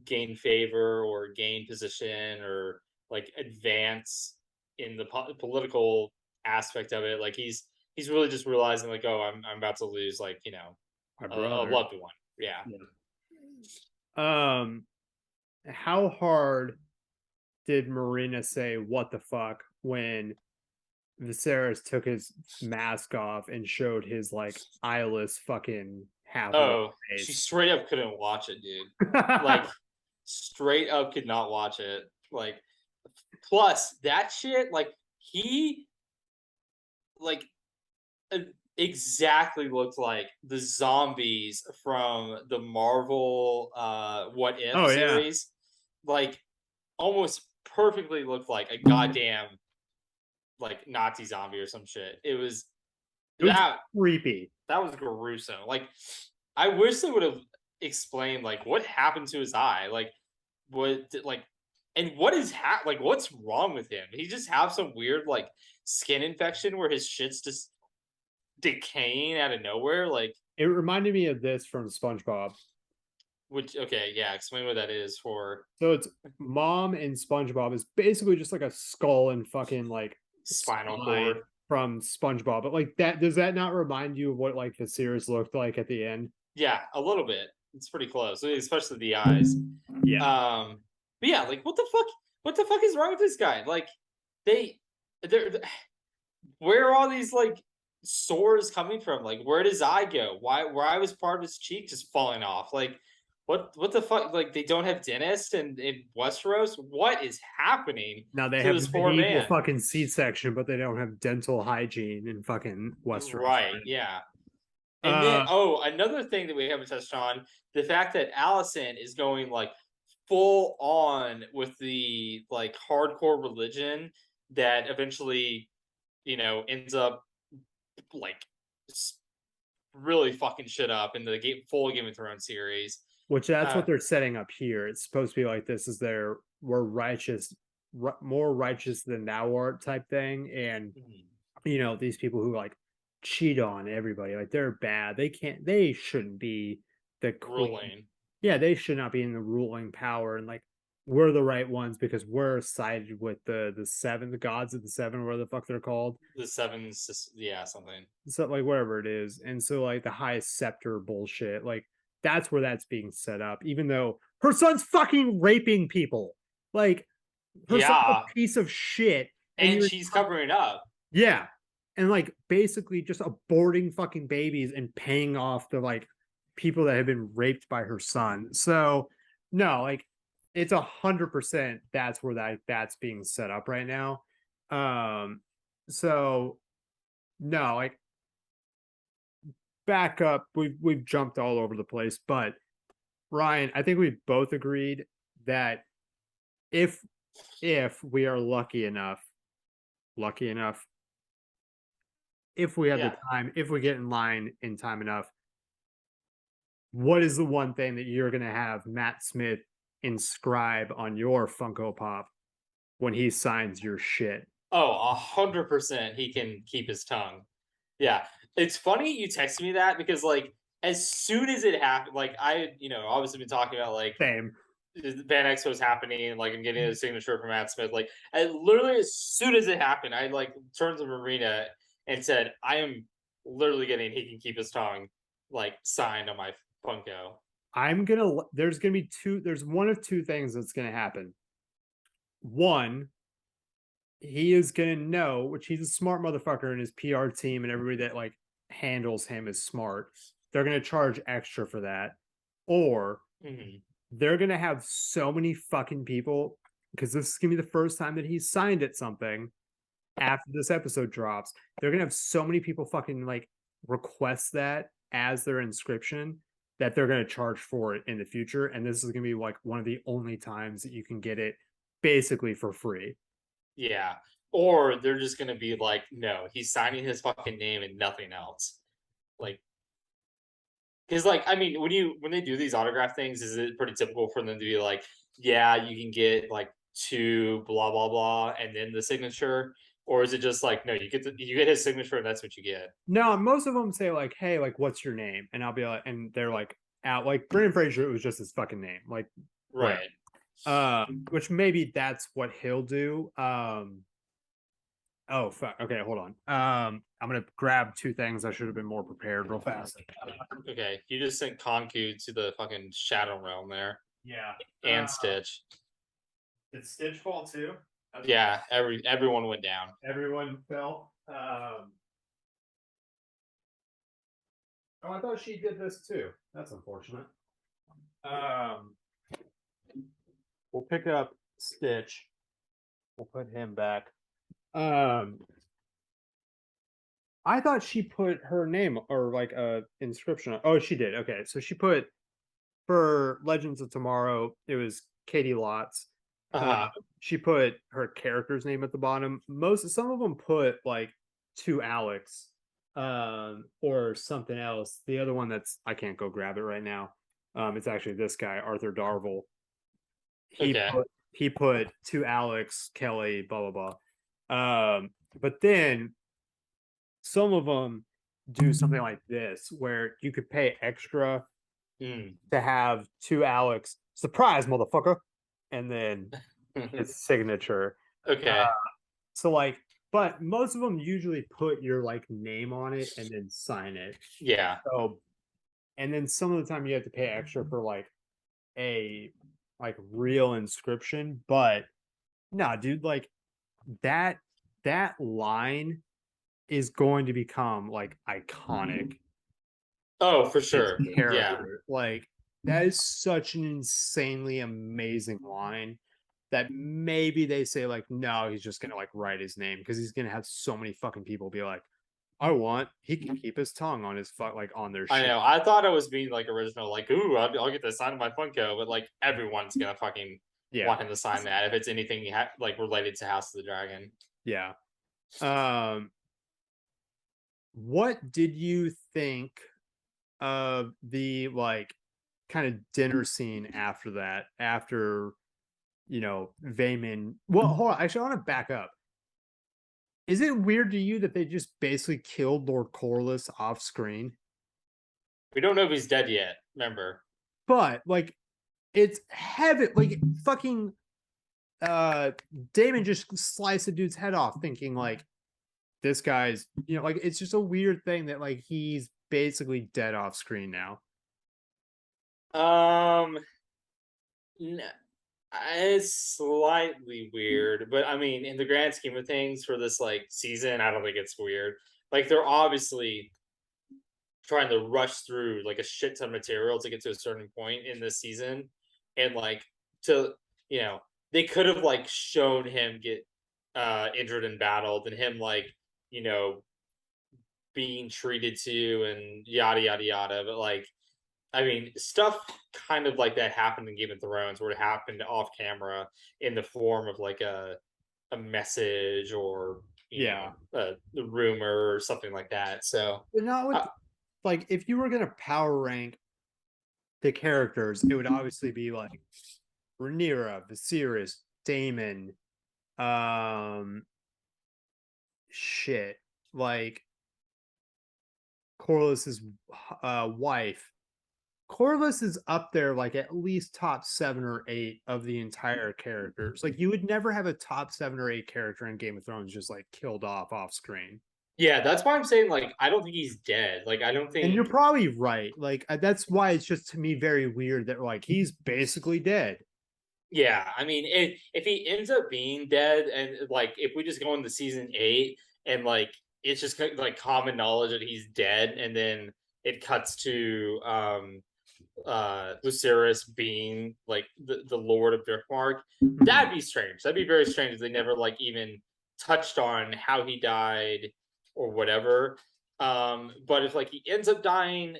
gain favor or gain position or like advance in the political aspect of it. Like he's really just realizing like, oh, I'm about to lose like My a brother. loved one. Yeah. Yeah. How hard did Marina say what the fuck when Viserys took his mask off and showed his like eyeless fucking half of his Oh, she face? straight up couldn't watch it, dude. Like straight up could not watch it. Like plus that shit, like he like uh, exactly looked like the zombies from the Marvel What If Oh yeah, series. Like almost perfectly looked like a goddamn like Nazi zombie or some shit. It was it was that creepy. that was gruesome. Like I wish they would have explained like what happened to his eye. Like and what is like what's wrong with him? He just have some weird like skin infection where his shit's just decaying out of nowhere. Like It reminded me of this from SpongeBob. which okay, yeah, explain what that is for So it's Mom and SpongeBob is basically just like a skull and fucking like spinal cord. spine from SpongeBob. But like that, does that not remind you of what like the series looked like at the end? Yeah, a little bit. It's pretty close, especially the eyes. Yeah. But yeah, like what the fuck? What the fuck is wrong with this guy? Like they, they're where are all these like sores coming from? Like where does eye go? Why was part of his cheek just falling off? Like what the fuck? Like they don't have dentists in Westeros? What is happening Now they to have this the poor medieval man? fucking C-section, but they don't have dental hygiene in fucking Westeros. Right, yeah. And then Uh, oh, another thing that we haven't touched on, the fact that Allison is going like full on with the like hardcore religion that eventually, ends up like really fucking shit up in the full Game of Thrones series. which that's Uh, what they're setting up here. It's supposed to be like this is their we're righteous, more righteous than thou art type thing, and mhm, these people who like cheat on everybody, like they're bad. They shouldn't be the queen. ruling Yeah, they should not be in the ruling power. And like we're the right ones because we're sided with the seven, the gods of the seven, whatever the fuck they're called. the seven, yeah, something. So like whatever it is. And so like the highest scepter bullshit, like that's where that's being set up, even though her son's fucking raping people. Like her son's a Yeah, piece of shit. And and you're she's covering it up. yeah. And like basically just aborting fucking babies and paying off the like people that have been raped by her son. So no, like it's 100% that's where that's being set up right now. Um so no, like back up. We've jumped all over the place, but Ryan, I think we've both agreed that if we are lucky enough, if we have the Yeah. time, if we get in line in time enough, what is the one thing that you're going to have Matt Smith inscribe on your Funko Pop when he signs your shit? Oh, 100% he can keep his tongue. Yeah. It's funny you texted me that because like as soon as it happened, like obviously been talking about like Same. Van Expo was happening, like I'm getting a signature from Matt Smith. Like and literally as soon as it happened, I like turned to Marina and said, I am literally getting he can keep his tongue like signed on my Funko. There's gonna be there's one of two things that's gonna happen. One, he is gonna know, which he's a smart motherfucker, and his PR team and everybody that like handles him is smart. They're gonna charge extra for that, or Mhm. they're gonna have so many fucking people because this is gonna be the first time that he's signed at something after this episode drops. They're gonna have so many people fucking like request that as their inscription that they're gonna charge for it in the future, and this is gonna be like one of the only times that you can get it basically for free. Yeah. Or they're just gonna be like, no, he's signing his fucking name and nothing else. Like because like I mean, when they do these autograph things, is it pretty typical for them to be like, yeah, you can get like two blah blah blah and then the signature? Or is it just like no, you get his signature and that's what you get? No, most of them say like, "Hey, like, what's your name?" And I'll be like, and they're like, "Out." Like Brendan Fraser, it was just his fucking name, like whatever. Right. Which maybe that's what he'll do. Oh fuck. Okay, hold on. I'm gonna grab two things. I should have been more prepared, real fast. Okay. You just sent Conku to the fucking Shadow Realm there. Yeah. And Stitch. Did Stitch fall too? Yeah, everyone went down. Everyone fell. Oh, I thought she did this too. That's unfortunate. Um, we'll pick up Stitch. We'll put him back Um, I thought she put her name or like a inscription. Oh, she did. Okay, so she put for Legends of Tomorrow. It was Katie Lotz. Uh, Uh-huh. she put her character's name at the bottom. Some of them put like to Alex, or something else. The other one that's I can't go grab it right now. It's actually this guy, Arthur Darvill. He Okay. put he put to Alex Kelly, blah blah blah. But then some of them do something like this, where you could pay extra Mm. to have to Alex surprise motherfucker, and then his signature. Uh, Okay. so like, but most of them usually put your like name on it and then sign it. Yeah. So, and then some of the time you have to pay extra for like a like real inscription, but nah, dude, like that that line is going to become like iconic. Oh, for His sure. Yeah. character, like that is such an insanely amazing line that maybe they say like no, he's just gonna like write his name because he's gonna have so many fucking people be like, I want he can keep his tongue on his fuck like on their I shit. know. I thought it was being like original, like, ooh, I'll get this sign of my Funko, but like everyone's gonna fucking Yeah, want him to sign that if it's anything like related to House of the Dragon. yeah. Um, what did you think of the like kind of dinner scene after that? After Vayman. Well, hold on. Actually, I want to back up. Is it weird to you that they just basically killed Lord Corliss off screen? We don't know if he's dead yet. Remember? But like, it's heaven. Like fucking uh Damon just sliced the dude's head off, thinking like this guy's like it's just a weird thing that like he's basically dead off screen now. Um, n- it's slightly weird, but I mean, in the grand scheme of things, for this like season, I don't think it's weird. Like they're obviously trying to rush through like a shit ton of material to get to a certain point in this season, and like to you know they could have like shown him get injured and battled, and him like you know being treated to and yada yada yada, but like I mean, stuff kind of like that happened in Game of Thrones, where it happened off camera in the form of like a message or Yeah, a rumor or something like that. So, but not with uh, like if you were gonna power rank the characters, it would obviously be like Rhaenyra, Viserys, Damon, um, shit, like Corliss's wife. Corliss is up there, like at least top 7 or 8 of the entire characters. Like you would never have a top 7 or 8 character in Game of Thrones just like killed off screen. yeah, that's why I'm saying like I don't think he's dead. Like I don't And you're think. probably right. Like that's why it's just to me very weird that like he's basically dead. Yeah, I mean, if he ends up being dead, and like if we just go into season 8 and like it's just like common knowledge that he's dead, and then it cuts to Lucerys being like the Lord of Driftmark, that'd be strange. That'd be very strange if they never like even touched on how he died or whatever. But if like he ends up dying,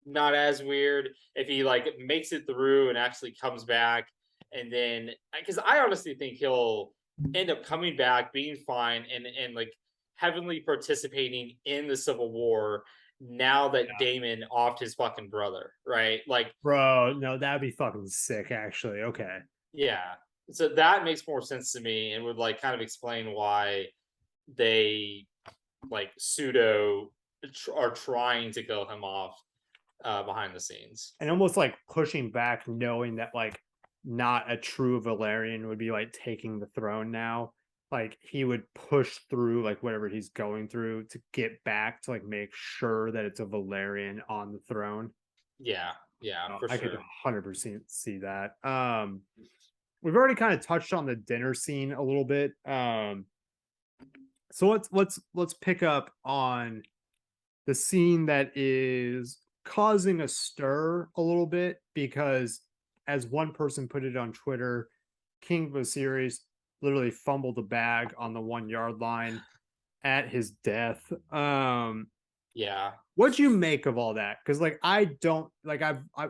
not as weird. If he like makes it through and actually comes back, and then because I honestly think he'll end up coming back, being fine, and like heavily participating in the Civil War now that Yeah. Damon offed his fucking brother, right? Like, Bro, no, that'd be fucking sick, actually. Okay. yeah. So that makes more sense to me and would like kind of explain why they like pseudo are trying to kill him off behind the scenes. And almost like pushing back, knowing that like not a true Valerian would be like taking the throne now. Like he would push through like whatever he's going through to get back to like make sure that it's a Valerian on the throne. Yeah, yeah, for I could sure. 100% see that. We've already kind of touched on the dinner scene a little bit. So let's pick up on the scene that is causing a stir a little bit because, as one person put it on Twitter, King Viserys literally fumbled the bag on the 1 yard line at his death. Yeah. What'd you make of all that? Because like I don't like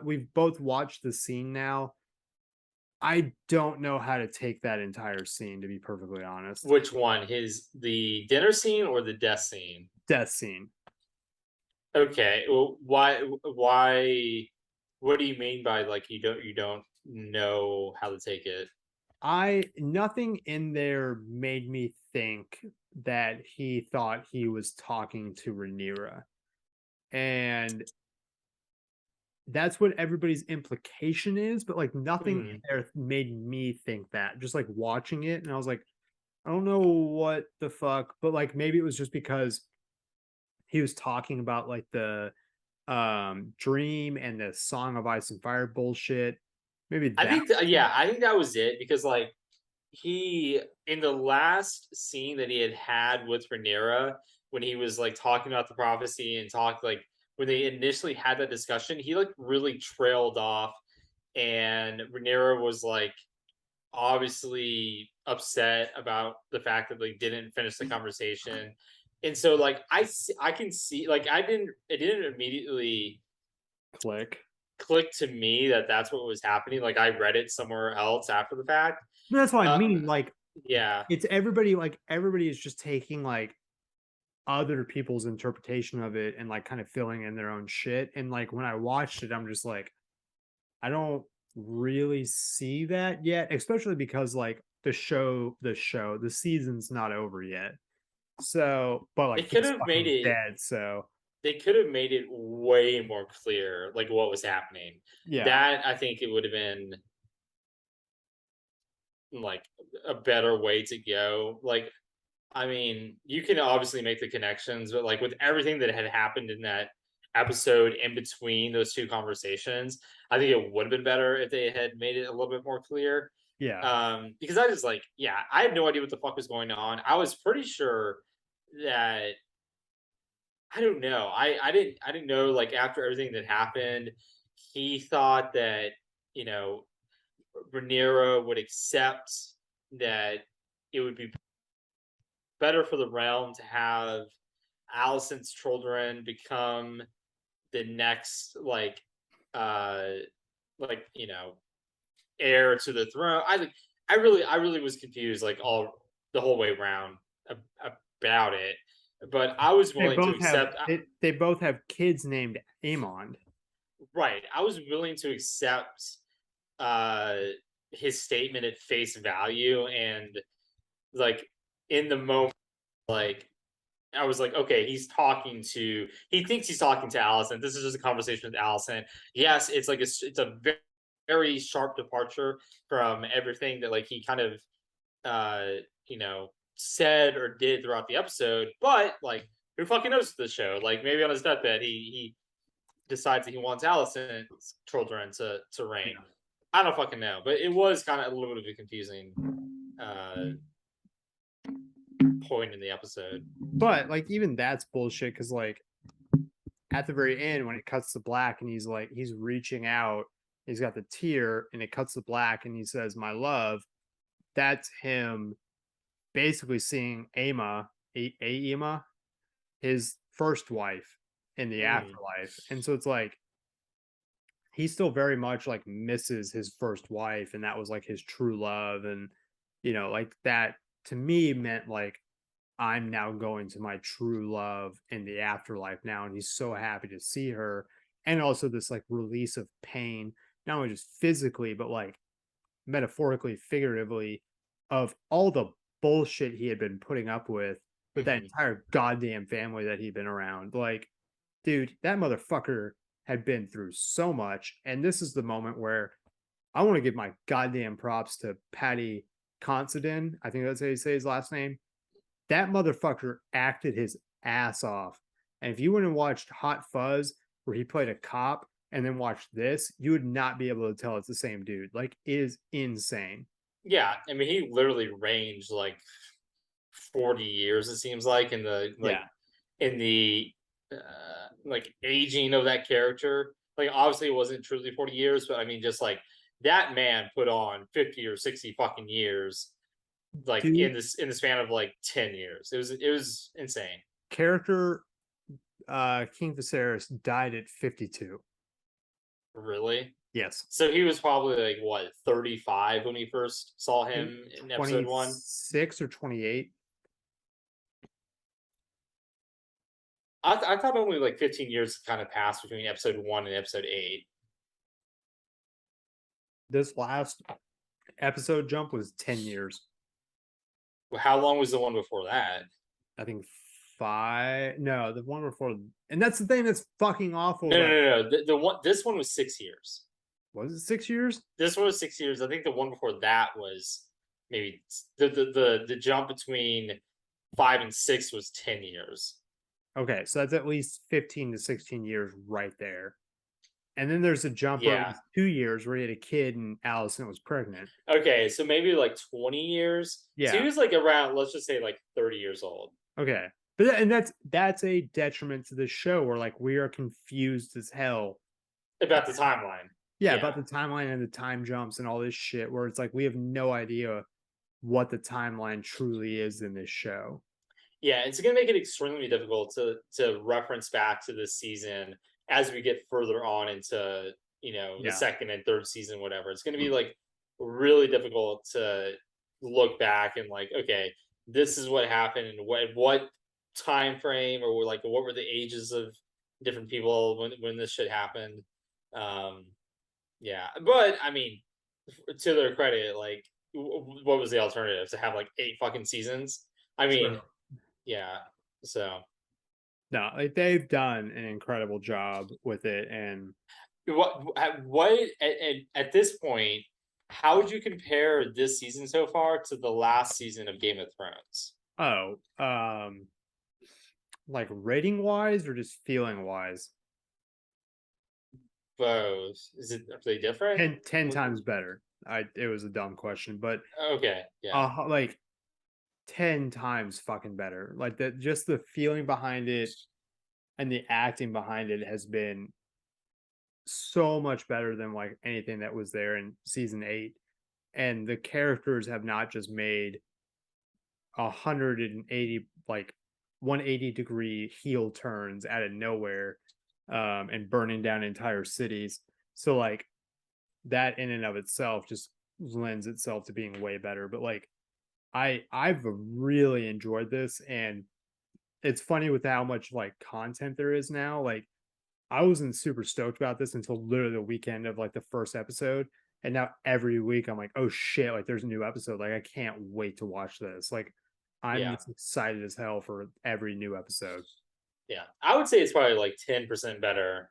we've both watched the scene now. I don't know how to take that entire scene, to be perfectly honest. Which one? The dinner scene or the death scene? Death scene. Okay. Well, why what do you mean by like you don't know how to take it? I nothing in there made me think that he thought he was talking to Rhaenyra. And that's what everybody's implication is, but like nothing Hmm. there made me think that. Just like watching it, and I was like, I don't know what the fuck, but like maybe it was just because he was talking about like the dream and the Song of Ice and Fire bullshit. Maybe I that think yeah, I think that was it because like he in the last scene that he had with Rhaenyra when he was like talking about the prophecy and talked like when they initially had that discussion, he like really trailed off and Rhaenyra was like obviously upset about the fact that they didn't finish the conversation. And so like I can see like it didn't immediately click. click to me that that's what was happening. Like I read it somewhere else after the fact. But that's what I Uh mean. Like yeah. it's everybody like everybody is just taking like other people's interpretation of it and like kind of filling in their own shit. And like when I watched it, I'm just like, I don't really see that yet, especially because like the season's not over yet. So, but They like could he's have made fucking it dead. So they could have made it way more clear like what was happening. yeah, That I think it would have been like a better way to go. Like I mean, you can obviously make the connections, but like with everything that had happened in that episode in between those two conversations, I think it would have been better if they had made it a little bit more clear. yeah. Because I just like, yeah, I had no idea what the fuck was going on. I was pretty sure that I don't know. I didn't know like after everything that happened, he thought that, you know, Rhaenyra would accept that it would be better for the realm to have Alicent's children become the next uh you know heir to the throne. I really was confused like all the whole way around about it, but I was They willing to both have accept they both have kids named Amon. right. I was willing to accept uh his statement at face value and like in the moment like I was like, okay, he thinks he's talking to Allison. This is just a conversation with Allison. Yes, it's like it's a very, very sharp departure from everything that like he kind of you know said or did throughout the episode. But like, who fucking knows the show? Like maybe on his deathbed, he decides that he wants Allison's children to reign. Yeah. I don't fucking know, but it was kind of a little bit of a confusing uh point in the episode. But like even that's bullshit because like at the very end when it cuts to black and he's reaching out, he's got the tear and it cuts to black and he says, "My love," that's him basically seeing Aema, his first wife in the Mm, afterlife. And so it's like he still very much like misses his first wife and that was like his true love. And like that to me meant like I'm now going to my true love in the afterlife now. And he's so happy to see her. And also this like release of pain, not only just physically, but like metaphorically, figuratively, of all the bullshit he had been putting up with that mhm. entire goddamn family that he'd been around. Like, dude, that motherfucker had been through so much. And this is the moment where I want to give my goddamn props to Patty Considine. I think that's how you say his last name. That motherfucker acted his ass off. And if you went and watched Hot Fuzz, where he played a cop, and then watched this, you would not be able to tell it's the same dude. Like, it is insane. Yeah, I mean, he literally ranged like 40 years, it seems like, Yeah. in the like aging of that character. Like, obviously, it wasn't truly 40 years, but I mean, just like that man put on 50 or 60 fucking years like Dude, in the span of like 10 years. It was insane. character King Viserys died at 52. Really. Yes. So he was probably like what 35 when we first saw I think him in episode one. 26 or 28. I thought only like 15 years kind of passed between episode one and episode eight. This last episode jump was 10 years. Well, how long was the one before that? I think five. No, the one before. And that's the thing that's fucking awful. No, no, But no, no. The one, this one was 6 years. was it 6 years? This one was 6 years. I think the one before that was maybe the jump between 5 and 6 was 10 years. Okay, so that's at least 15 to 16 years right there. And then there's a jump where it Yeah. was 2 years where he had a kid and Allison was pregnant. Okay, so maybe like 20 years. So he Yeah. was like around, let's just say like 30 years old. Okay. But and that's a detriment to the show where like we are confused as hell. About the timeline. Yeah, Yeah. about the timeline and the time jumps and all this shit where it's like we have no idea what the timeline truly is in this show. Yeah, it's going to make it extremely difficult to reference back to this season as we get further on into, the Yeah. second and third season, whatever. It's going to be like really difficult to look back and like, okay, this is what happened and what time frame, or like what were the ages of different people when this shit happened. Um yeah, but I mean, to their credit, like what was the alternative? To have like 8 fucking seasons? I mean, True. yeah. So No, like they've done an incredible job with it. And at this point, how would you compare this season so far to the last season of Game of Thrones? oh, like rating wise or just feeling wise? Both. Are they different? 10 times better. It was a dumb question, but Okay, yeah. like 10 times fucking better. Like that, just the feeling behind it and the acting behind it has been so much better than like anything that was there in season 8. And the characters have not just made 180 like 180-degree heel turns out of nowhere, and burning down entire cities. So like that in and of itself just lends itself to being way better. But like I've really enjoyed this, and it's funny with how much like content there is now. Like I wasn't super stoked about this until literally the weekend of like the first episode. And now every week I'm like, oh shit, like there's a new episode. Like I can't wait to watch this. Like I'm Yeah. just excited as hell for every new episode. Yeah. I would say it's probably like 10% better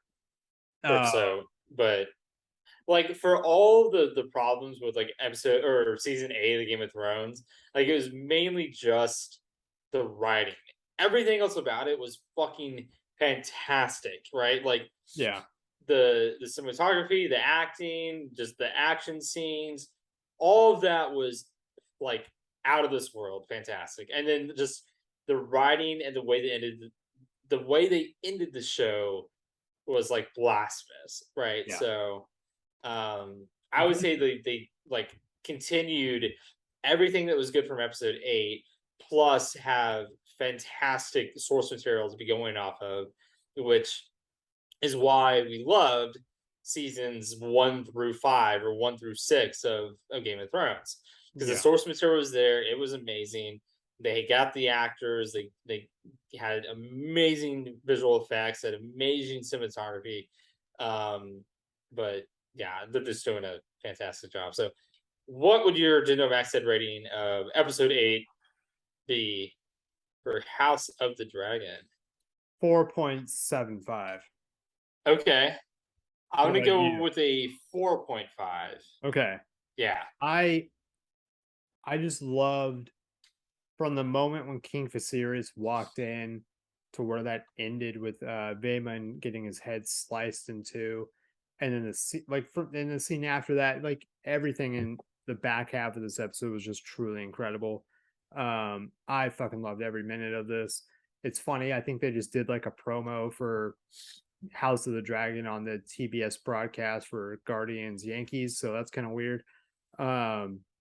or Uh so, but like for all the problems with like episode or season 8 of the Game of Thrones, like it was mainly just the writing. Everything else about it was fucking fantastic, right? Like yeah. the cinematography, the acting, just the action scenes, all of that was like out of this world, fantastic. And then just the writing and the way they ended the show was like blasphemous, right? Yeah. So I would say they like continued everything that was good from episode 8, plus have fantastic source material to be going off of, which is why we loved seasons 1 through 5 or 1 through 6 of Game of Thrones, because the Yeah. source material was there. It was amazing. They got the actors. They had amazing visual effects, had amazing cinematography. But yeah, they're just doing a fantastic job. So, what would your Gendo Max Head rating of episode 8 be for House of the Dragon? 4.75. Okay, I'm What gonna about go you? with a 4.5. Okay. Yeah, I just loved from the moment when King Viserys walked in to where that ended with Vaemon getting his head sliced in two, and then in the scene after that, like everything in the back half of this episode was just truly incredible. I fucking loved every minute of this. It's funny, I think they just did like a promo for House of the Dragon on the TBS broadcast for Guardians Yankees, so that's kind of weird.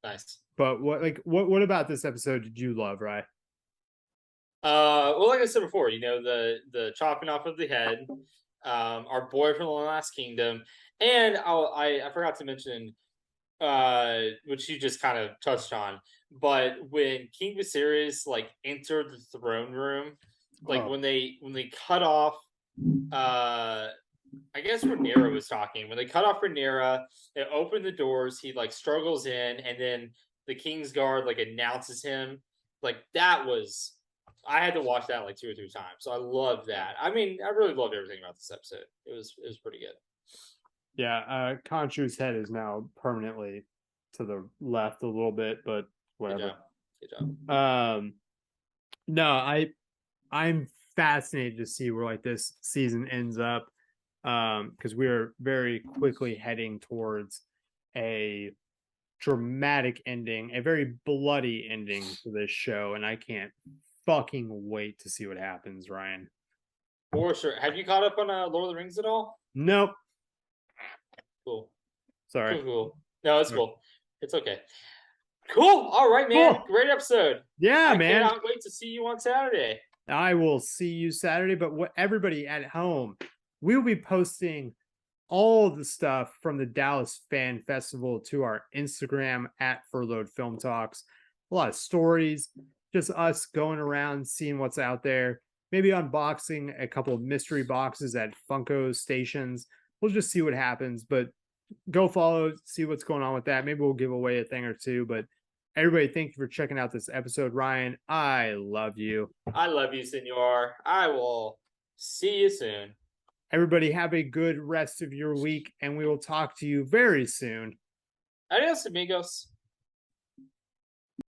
Nice. But what about this episode did you love, right? Well, like I said before, the chopping off of the head, our boy from the Last Kingdom, and I forgot to mention, which you just kind of touched on, but when King Viserys like entered the throne room, like Oh, when they cut off, uh, I guess Rhaenyra was talking. When they cut off Rhaenyra, they open the doors. He like struggles in, and then the King's Guard like announces him. Like that was, I had to watch that like 2 or 3 times. So I love that. I mean, I really loved everything about this episode. It was pretty good. yeah. Khonshu's head is now permanently to the left a little bit, but Good whatever. job. Good job. No, I'm fascinated to see where like this season ends up. Because we are very quickly heading towards a dramatic ending, a very bloody ending to this show, and I can't fucking wait to see what happens, Ryan. For sure. Have you caught up on Lord of the Rings at all? Nope. Cool. Sorry. Cool. Cool. No, it's cool. It's okay. Cool. All right, man. Cool. Great episode. Yeah, I man. cannot wait to see you on Saturday. I will see you Saturday, but what everybody at home, we'll be posting all the stuff from the Dallas Fan Festival to our Instagram at Furloughed Film Talks. A lot of stories, just us going around, seeing what's out there, maybe unboxing a couple of mystery boxes at Funko stations. We'll just see what happens, but go follow, see what's going on with that. Maybe we'll give away a thing or two, but everybody, thank you for checking out this episode. Ryan, I love you. I love you, senor. I will see you soon. Everybody, have a good rest of your week, and we will talk to you very soon. Adios, amigos.